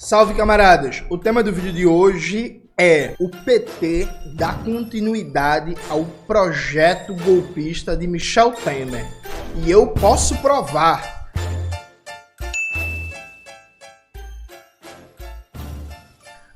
Salve, camaradas! O tema do vídeo de hoje é: o PT dá continuidade ao projeto golpista de Michel Temer. E eu posso provar.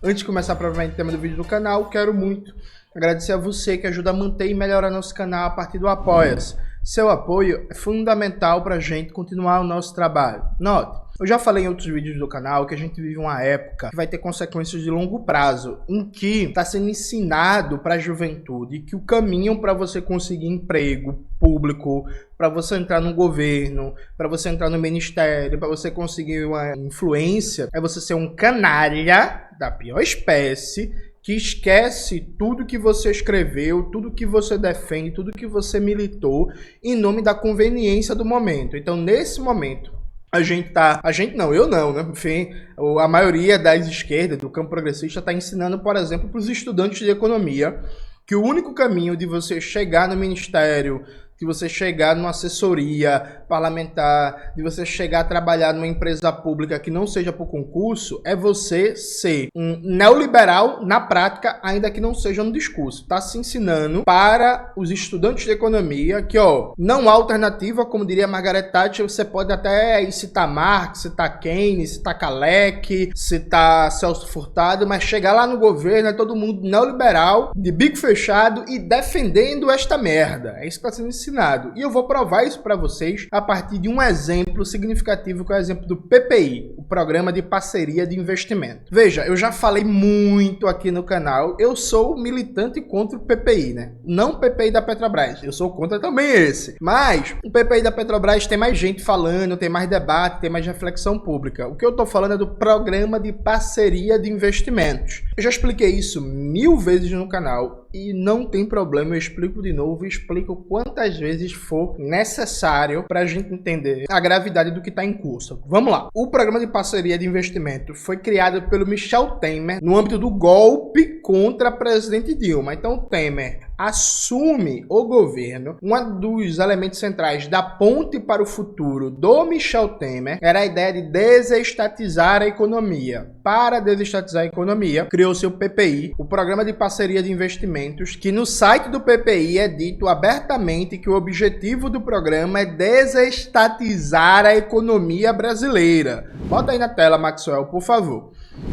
Antes de começar provavelmente o tema do vídeo do canal, quero muito agradecer a você que ajuda a manter e melhorar nosso canal a partir do Apoia-se. Seu apoio é fundamental para a gente continuar o nosso trabalho. Note, eu já falei em outros vídeos do canal que a gente vive uma época que vai ter consequências de longo prazo, em que está sendo ensinado para a juventude que o caminho para você conseguir emprego público, para você entrar no governo, para você entrar no ministério, para você conseguir uma influência, é você ser um canalha da pior espécie, que esquece tudo que você escreveu, tudo que você defende, tudo que você militou, em nome da conveniência do momento. Então, nesse momento, eu não, né? Enfim, a maioria das esquerdas, do campo progressista, está ensinando, por exemplo, para os estudantes de economia, que o único caminho de você chegar no ministério, de você chegar numa assessoria parlamentar, de você chegar a trabalhar numa empresa pública que não seja por concurso, é você ser um neoliberal na prática, ainda que não seja no discurso. Está se ensinando para os estudantes de economia que, não há alternativa, como diria Margaret Thatcher. Você pode até citar Marx, citar Keynes, citar Hayek, citar Celso Furtado, mas chegar lá no governo é todo mundo neoliberal, de bico fechado e defendendo esta merda. É isso que está sendo ensinado. E eu vou provar isso para vocês a partir de um exemplo significativo, que é o exemplo do PPI, o Programa de Parceria de Investimento. Veja, eu já falei muito aqui no canal, eu sou militante contra o PPI, né? Não o PPI da Petrobras, eu sou contra também esse. Mas o PPI da Petrobras tem mais gente falando, tem mais debate, tem mais reflexão pública. O que eu tô falando é do Programa de Parceria de Investimentos. Eu já expliquei isso 1000 vezes no canal. E não tem problema, eu explico de novo e explico quantas vezes for necessário para a gente entender a gravidade do que está em curso. Vamos lá. O Programa de Parceria de Investimento foi criado pelo Michel Temer no âmbito do golpe contra a presidente Dilma. Então, Temer assume o governo. Um dos elementos centrais da ponte para o futuro do Michel Temer era a ideia de desestatizar a economia. Para desestatizar a economia, criou-se o PPI, o Programa de Parceria de Investimentos, que no site do PPI é dito abertamente que o objetivo do programa é desestatizar a economia brasileira. Bota aí na tela, Maxwell, por favor.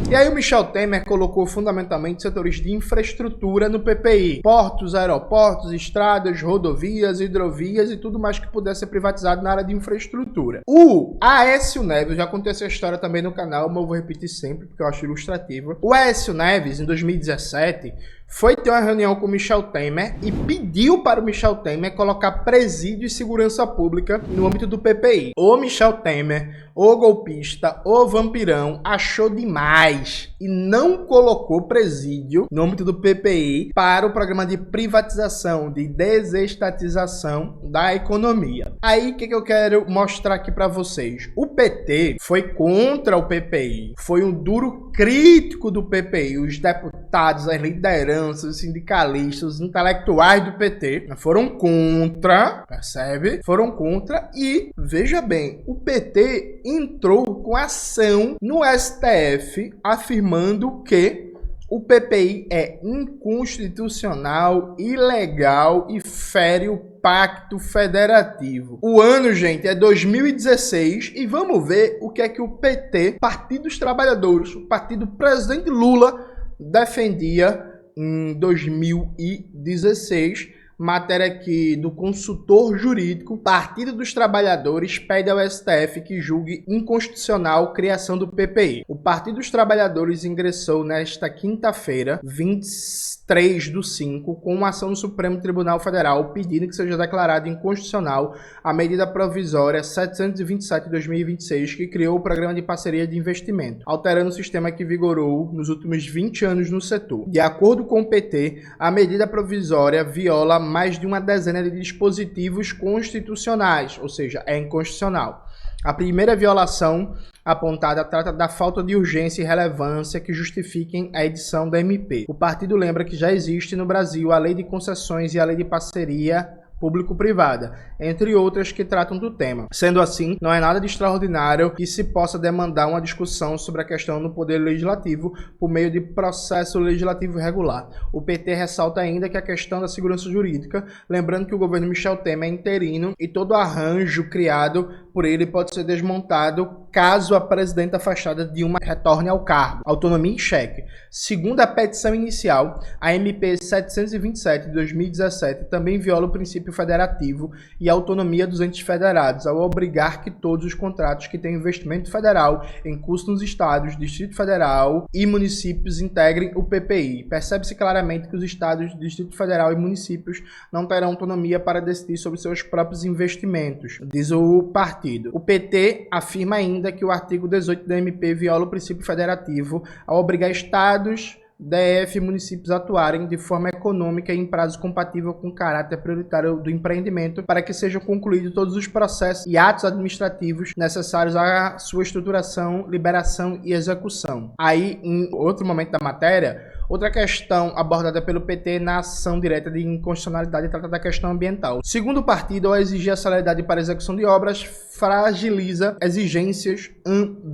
E aí o Michel Temer colocou fundamentalmente setores de infraestrutura no PPI. Portos, aeroportos, estradas, rodovias, hidrovias e tudo mais que pudesse ser privatizado na área de infraestrutura. O Aécio Neves, já contei essa história também no canal, mas eu vou repetir sempre porque eu acho ilustrativa. O Aécio Neves, em 2017, foi ter uma reunião com o Michel Temer e pediu para o Michel Temer colocar presídio e segurança pública no âmbito do PPI. O Michel Temer, o golpista, o vampirão, achou demais e não colocou presídio no âmbito do PPI para o programa de privatização, de desestatização da economia. Aí, o que eu quero mostrar aqui para vocês? O PT foi contra o PPI, foi um duro crítico do PPI. Os deputados, as lideranças, os sindicalistas, os intelectuais do PT foram contra, percebe? Foram contra e, veja bem, o PT entrou com ação no STF afirmando que o PPI é inconstitucional, ilegal e fere o Pacto Federativo. O ano, gente, é 2016 e vamos ver o que é que o PT, Partido dos Trabalhadores, o partido do presidente Lula, defendia em 2016. Matéria aqui do consultor jurídico. Partido dos Trabalhadores pede ao STF que julgue inconstitucional a criação do PPI. O Partido dos Trabalhadores ingressou nesta quinta-feira, 23/5, com uma ação no Supremo Tribunal Federal pedindo que seja declarada inconstitucional a medida provisória 727 de 2026, que criou o Programa de Parceria de Investimento, alterando o sistema que vigorou nos últimos 20 anos no setor. De acordo com o PT, a medida provisória viola mais de uma dezena de dispositivos constitucionais, ou seja, é inconstitucional. A primeira violação apontada trata da falta de urgência e relevância que justifiquem a edição da MP. O partido lembra que já existe no Brasil a Lei de Concessões e a Lei de Parceria público-privada, entre outras que tratam do tema. Sendo assim, não é nada de extraordinário que se possa demandar uma discussão sobre a questão do poder legislativo por meio de processo legislativo regular. O PT ressalta ainda que a questão da segurança jurídica, lembrando que o governo Michel Temer é interino e todo arranjo criado por ele pode ser desmontado caso a presidenta afastada Dilma retorne ao cargo. Autonomia em xeque. Segundo a petição inicial, a MP 727 de 2017 também viola o princípio federativo e a autonomia dos entes federados, ao obrigar que todos os contratos que têm investimento federal em curso nos estados, Distrito Federal e municípios integrem o PPI. Percebe-se claramente que os estados, Distrito Federal e municípios não terão autonomia para decidir sobre seus próprios investimentos, diz o partido. O PT afirma ainda que o artigo 18 da MP viola o princípio federativo ao obrigar estados, DF e municípios a atuarem de forma econômica e em prazo compatível com o caráter prioritário do empreendimento para que sejam concluídos todos os processos e atos administrativos necessários à sua estruturação, liberação e execução. Aí, em outro momento da matéria, outra questão abordada pelo PT na ação direta de inconstitucionalidade trata da questão ambiental. Segundo o partido, ao exigir a celeridade para a execução de obras, fragiliza exigências ambientais.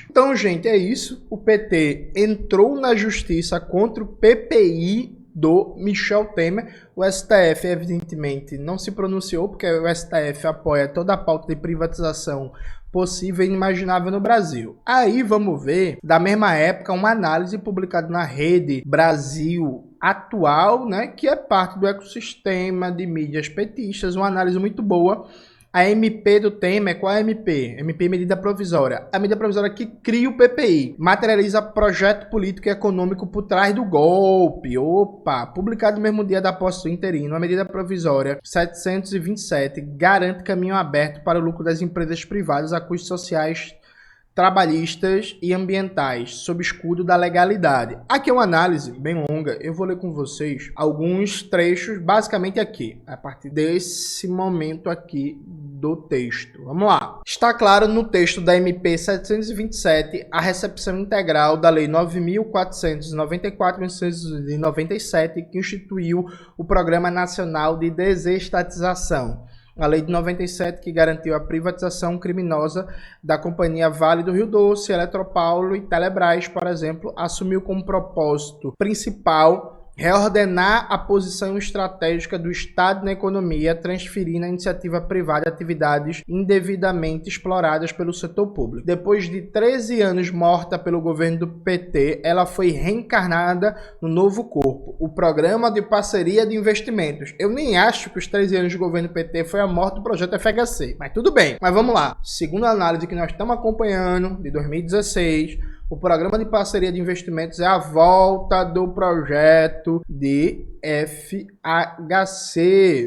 Então, gente, é isso. O PT entrou na justiça contra o PPI do Michel Temer. O STF, evidentemente, não se pronunciou, porque o STF apoia toda a pauta de privatização possível e inimaginável no Brasil. Aí vamos ver, da mesma época, uma análise publicada na Rede Brasil Atual, né, que é parte do ecossistema de mídias petistas, uma análise muito boa. A MP do Temer, qual é a MP? MP medida provisória. A medida provisória que cria o PPI, materializa projeto político e econômico por trás do golpe. Opa! Publicado no mesmo dia da posse do interino, a medida provisória 727 garante caminho aberto para o lucro das empresas privadas a custos sociais, trabalhistas e ambientais, sob escudo da legalidade. Aqui é uma análise bem longa, eu vou ler com vocês alguns trechos, basicamente aqui, a partir desse momento aqui do texto. Vamos lá. Está claro no texto da MP 727 a recepção integral da Lei 9.494/1997, que instituiu o Programa Nacional de Desestatização. A Lei de 97, que garantiu a privatização criminosa da Companhia Vale do Rio Doce, Eletropaulo e Telebrás, por exemplo, assumiu como propósito principal reordenar a posição estratégica do Estado na economia, transferindo à iniciativa privada atividades indevidamente exploradas pelo setor público. Depois de 13 anos morta pelo governo do PT, ela foi reencarnada no novo corpo, o Programa de Parceria de Investimentos. Eu nem acho que os 13 anos de governo do PT foi a morte do projeto FHC, mas tudo bem. Mas vamos lá. Segundo a análise que nós estamos acompanhando, de 2016, o Programa de Parceria de Investimentos é a volta do projeto de FHC.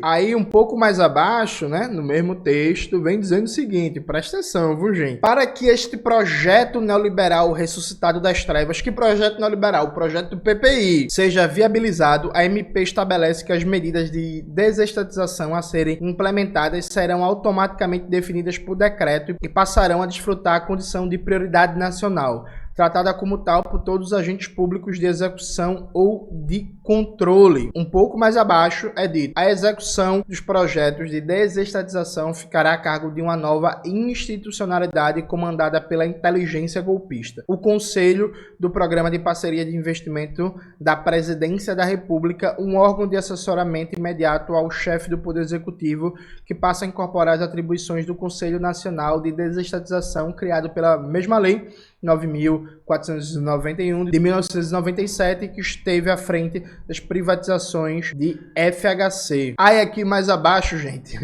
Aí um pouco mais abaixo, né, no mesmo texto, vem dizendo o seguinte, presta atenção, viu, gente? Para que este projeto neoliberal ressuscitado das trevas, que projeto neoliberal? O projeto do PPI, seja viabilizado, a MP estabelece que as medidas de desestatização a serem implementadas serão automaticamente definidas por decreto e passarão a desfrutar a condição de prioridade nacional, tratada como tal por todos os agentes públicos de execução ou de controle. Um pouco mais abaixo é dito: a execução dos projetos de desestatização ficará a cargo de uma nova institucionalidade comandada pela inteligência golpista. O Conselho do Programa de Parceria de Investimento da Presidência da República, um órgão de assessoramento imediato ao chefe do Poder Executivo, que passa a incorporar as atribuições do Conselho Nacional de Desestatização, criado pela mesma lei 9.491 de 1997, que esteve à frente das privatizações de FHC. Aí aqui mais abaixo, gente,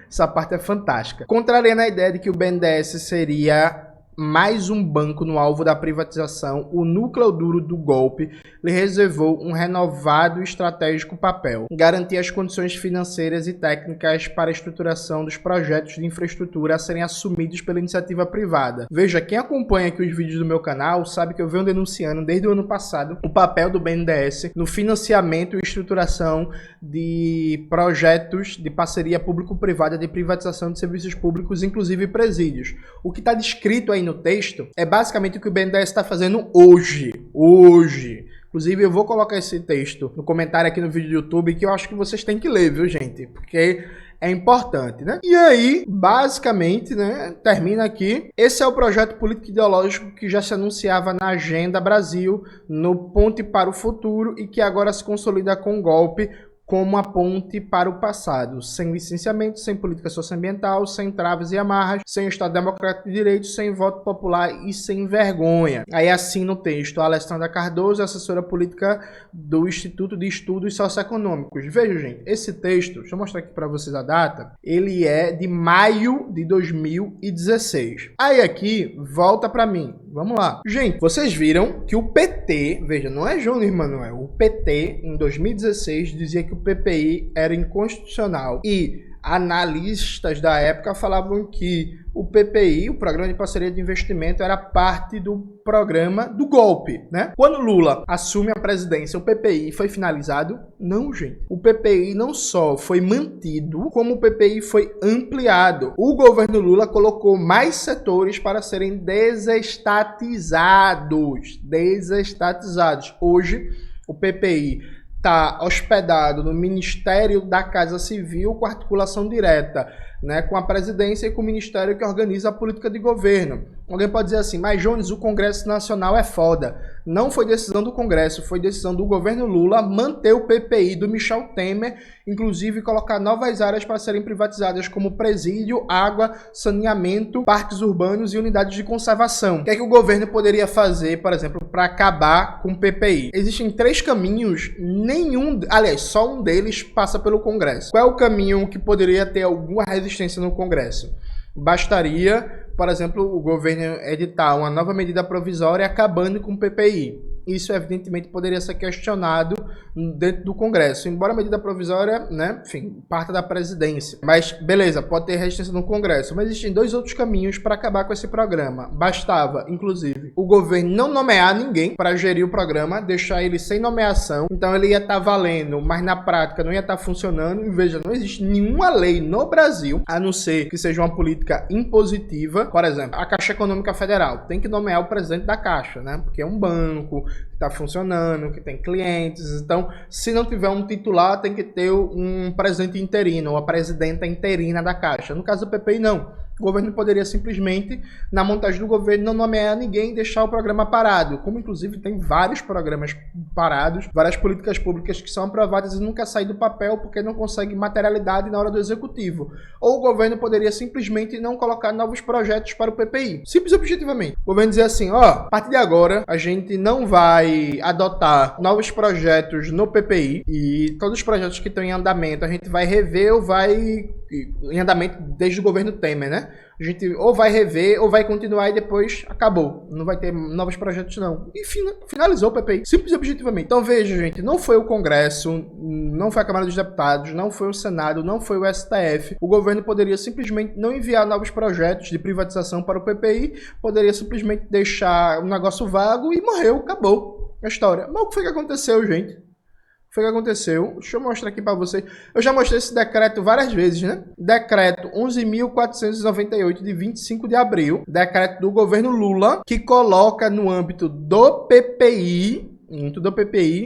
essa parte é fantástica. Contrariando a ideia de que o BNDES seria mais um banco no alvo da privatização, o núcleo duro do golpe lhe reservou um renovado e estratégico papel: garantir as condições financeiras e técnicas para a estruturação dos projetos de infraestrutura a serem assumidos pela iniciativa privada. Veja, quem acompanha aqui os vídeos do meu canal sabe que eu venho denunciando desde o ano passado o papel do BNDES no financiamento e estruturação de projetos de parceria público-privada de privatização de serviços públicos, inclusive presídios. O que está descrito aí no texto é basicamente o que o BNDES está fazendo hoje, Inclusive, eu vou colocar esse texto no comentário aqui no vídeo do YouTube, que eu acho que vocês têm que ler, viu, gente? Porque é importante, né? E aí, basicamente, né, termina aqui. Esse é o projeto político ideológico que já se anunciava na Agenda Brasil, no Ponte para o Futuro, e que agora se consolida com o golpe como a ponte para o passado, sem licenciamento, sem política socioambiental, sem traves e amarras, sem Estado Democrático de Direito, sem voto popular e sem vergonha. Aí assim no texto, a Alessandra Cardoso, assessora política do Instituto de Estudos Socioeconômicos. Veja, gente, esse texto, deixa eu mostrar aqui para vocês a data, ele é de maio de 2016. Aí aqui, volta para mim. Vamos lá. Gente, vocês viram que o PT, veja, não é Júnior Manuel, o PT, em 2016, dizia que o PPI era inconstitucional. E analistas da época falavam que o PPI, o Programa de Parceria de Investimento, era parte do programa do golpe, né? Quando Lula assume a presidência, o PPI foi finalizado? Não, gente. O PPI não só foi mantido, como o PPI foi ampliado. O governo Lula colocou mais setores para serem desestatizados. Hoje, o PPI está hospedado no Ministério da Casa Civil com articulação direta, né, com a presidência e com o ministério que organiza a política de governo. Alguém pode dizer assim, mas Jones, o Congresso Nacional é foda. Não foi decisão do Congresso, foi decisão do governo Lula manter o PPI do Michel Temer, inclusive colocar novas áreas para serem privatizadas, como presídio, água, saneamento, parques urbanos e unidades de conservação. O que é que o governo poderia fazer, por exemplo, para acabar com o PPI? Existem 3 caminhos, só um deles passa pelo Congresso. Qual é o caminho que poderia ter alguma resistência no Congresso? Bastaria, por exemplo, o governo editar uma nova medida provisória acabando com o PPI. Isso, evidentemente, poderia ser questionado dentro do Congresso. Embora a medida provisória, né, enfim, parta da presidência. Mas, beleza, pode ter resistência no Congresso. Mas existem 2 outros caminhos para acabar com esse programa. Bastava, inclusive, o governo não nomear ninguém para gerir o programa, deixar ele sem nomeação. Então, ele ia estar valendo, mas na prática não ia estar funcionando. E veja, não existe nenhuma lei no Brasil, a não ser que seja uma política impositiva. Por exemplo, a Caixa Econômica Federal tem que nomear o presidente da Caixa, né? Porque é um banco que está funcionando, que tem clientes. Então, se não tiver um titular, tem que ter um presidente interino, ou a presidenta interina da Caixa. No caso do PPI, não. O governo poderia simplesmente, na montagem do governo, não nomear ninguém e deixar o programa parado. Como, inclusive, tem vários programas parados, várias políticas públicas que são aprovadas e nunca saem do papel porque não conseguem materialidade na hora do executivo. Ou o governo poderia simplesmente não colocar novos projetos para o PPI. Simples e objetivamente. O governo dizer assim, a partir de agora, a gente não vai adotar novos projetos no PPI e todos os projetos que estão em andamento a gente vai rever ou vai em andamento desde o governo Temer, né? A gente ou vai rever ou vai continuar e depois acabou. Não vai ter novos projetos, não. E finalizou o PPI. Simples e objetivamente. Então veja, gente, não foi o Congresso, não foi a Câmara dos Deputados, não foi o Senado, não foi o STF. O governo poderia simplesmente não enviar novos projetos de privatização para o PPI, poderia simplesmente deixar um negócio vago e morreu, acabou a história. Mas o que foi que aconteceu, gente? Foi o que aconteceu. Deixa eu mostrar aqui para vocês. Eu já mostrei esse decreto várias vezes, né? Decreto 11.498 de 25 de abril. Decreto do governo Lula, que coloca no âmbito do PPI,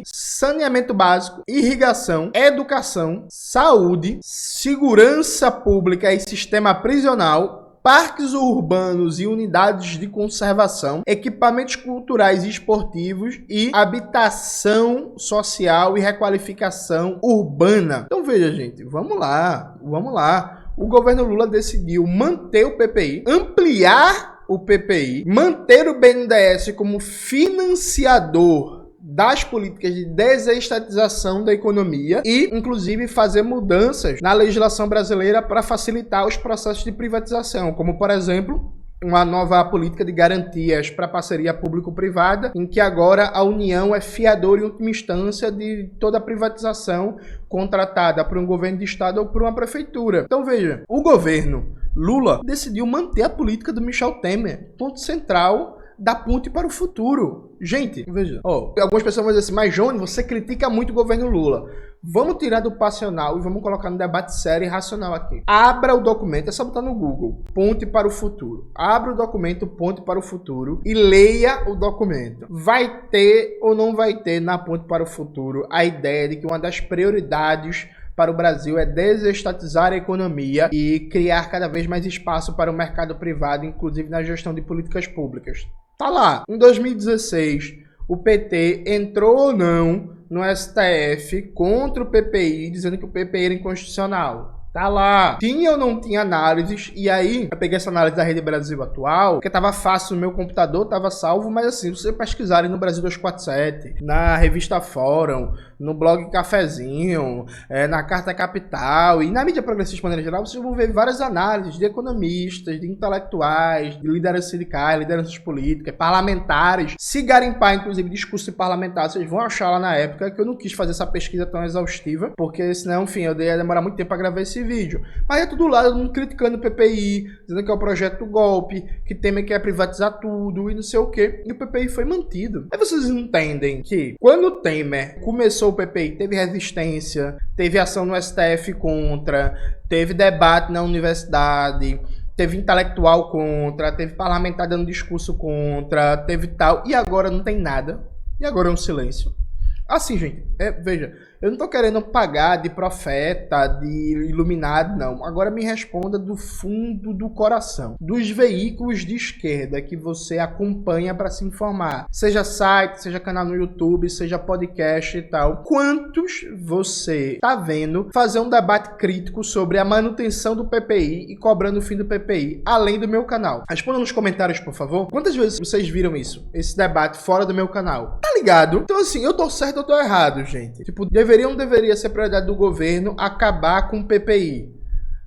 saneamento básico, irrigação, educação, saúde, segurança pública e sistema prisional, parques urbanos e unidades de conservação, equipamentos culturais e esportivos e habitação social e requalificação urbana. Então veja, gente, vamos lá. O governo Lula decidiu manter o PPI, ampliar o PPI, manter o BNDES como financiador das políticas de desestatização da economia e, inclusive, fazer mudanças na legislação brasileira para facilitar os processos de privatização, como, por exemplo, uma nova política de garantias para parceria público-privada, em que agora a União é fiador em última instância de toda a privatização contratada por um governo de estado ou por uma prefeitura. Então veja, o governo Lula decidiu manter a política do Michel Temer, ponto central da ponte para o futuro. Gente, veja. Algumas pessoas vão dizer assim, mas Johnny, você critica muito o governo Lula. Vamos tirar do passional e vamos colocar no debate sério e racional aqui. Abra o documento, é só botar no Google, Ponte para o Futuro. Abra o documento Ponte para o Futuro e leia o documento. Vai ter ou não vai ter na Ponte para o Futuro a ideia de que uma das prioridades para o Brasil é desestatizar a economia e criar cada vez mais espaço para o mercado privado, inclusive na gestão de políticas públicas. Tá lá, em 2016, o PT entrou ou não no STF contra o PPI, dizendo que o PPI era inconstitucional. Tá lá. Tinha ou não tinha análises, e aí eu peguei essa análise da Rede Brasil Atual, porque tava fácil no meu computador, tava salvo, mas assim, se vocês pesquisarem no Brasil 247, na revista Fórum, no blog Cafezinho, na Carta Capital e na mídia progressista de maneira geral, vocês vão ver várias análises de economistas, de intelectuais, de lideranças sindicais, lideranças políticas, parlamentares. Se garimpar, inclusive, discurso parlamentar, vocês vão achar lá na época que eu não quis fazer essa pesquisa tão exaustiva, porque senão, enfim, eu ia demorar muito tempo para gravar esse vídeo. Mas é tudo lá, todo mundo criticando o PPI, dizendo que é o projeto do golpe, que Temer quer privatizar tudo e não sei o quê. E o PPI foi mantido. Aí vocês entendem que quando o Temer começou o PPI, teve resistência, teve ação no STF contra, teve debate na universidade, teve intelectual contra, teve parlamentar dando discurso contra, teve tal, e agora não tem nada. E agora é um silêncio. Assim, gente, veja, eu não tô querendo pagar de profeta, de iluminado, não. Agora me responda do fundo do coração. Dos veículos de esquerda que você acompanha para se informar, seja site, seja canal no YouTube, seja podcast e tal, quantos você tá vendo fazer um debate crítico sobre a manutenção do PPI e cobrando o fim do PPI, além do meu canal? Responda nos comentários, por favor. Quantas vezes vocês viram isso? Esse debate fora do meu canal? Tá ligado? Então assim, eu tô certo ou tô errado, gente? Tipo, deveria ou não deveria ser prioridade do governo acabar com o PPI?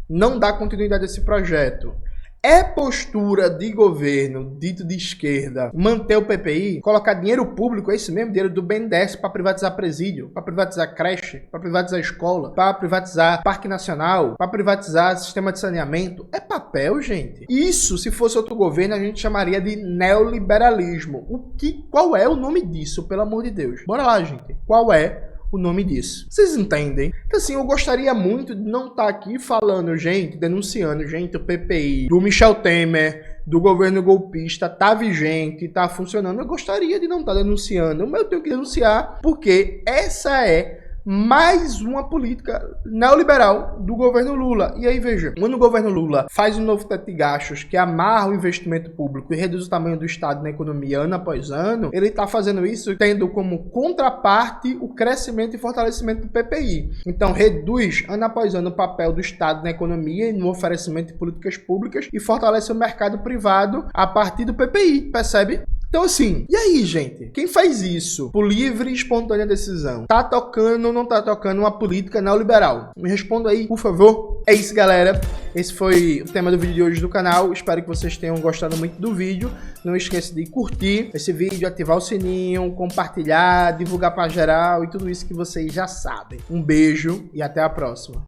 Não dar continuidade a esse projeto. É postura de governo, dito de esquerda, manter o PPI, colocar dinheiro público, é isso mesmo, dinheiro do BNDES para privatizar presídio, para privatizar creche, para privatizar escola, para privatizar parque nacional, para privatizar sistema de saneamento? É papel, gente. Isso, se fosse outro governo, a gente chamaria de neoliberalismo. Qual é o nome disso, pelo amor de Deus? Bora lá, gente. Qual é o nome disso? Vocês entendem? Que assim, eu gostaria muito de não estar aqui falando, gente, denunciando, gente, o PPI do Michel Temer, do governo golpista, tá vigente, tá funcionando. Eu gostaria de não estar denunciando, mas eu tenho que denunciar porque essa é mais uma política neoliberal do governo Lula. E aí, veja, quando o governo Lula faz um novo teto de gastos que amarra o investimento público e reduz o tamanho do Estado na economia ano após ano, ele está fazendo isso tendo como contraparte o crescimento e fortalecimento do PPI. Então, reduz ano após ano o papel do Estado na economia e no oferecimento de políticas públicas e fortalece o mercado privado a partir do PPI, percebe? Então assim, e aí, gente? Quem faz isso por livre e espontânea decisão? Tá tocando ou não tá tocando uma política neoliberal? Me responda aí, por favor. É isso, galera. Esse foi o tema do vídeo de hoje do canal. Espero que vocês tenham gostado muito do vídeo. Não esqueça de curtir esse vídeo, ativar o sininho, compartilhar, divulgar para geral e tudo isso que vocês já sabem. Um beijo e até a próxima.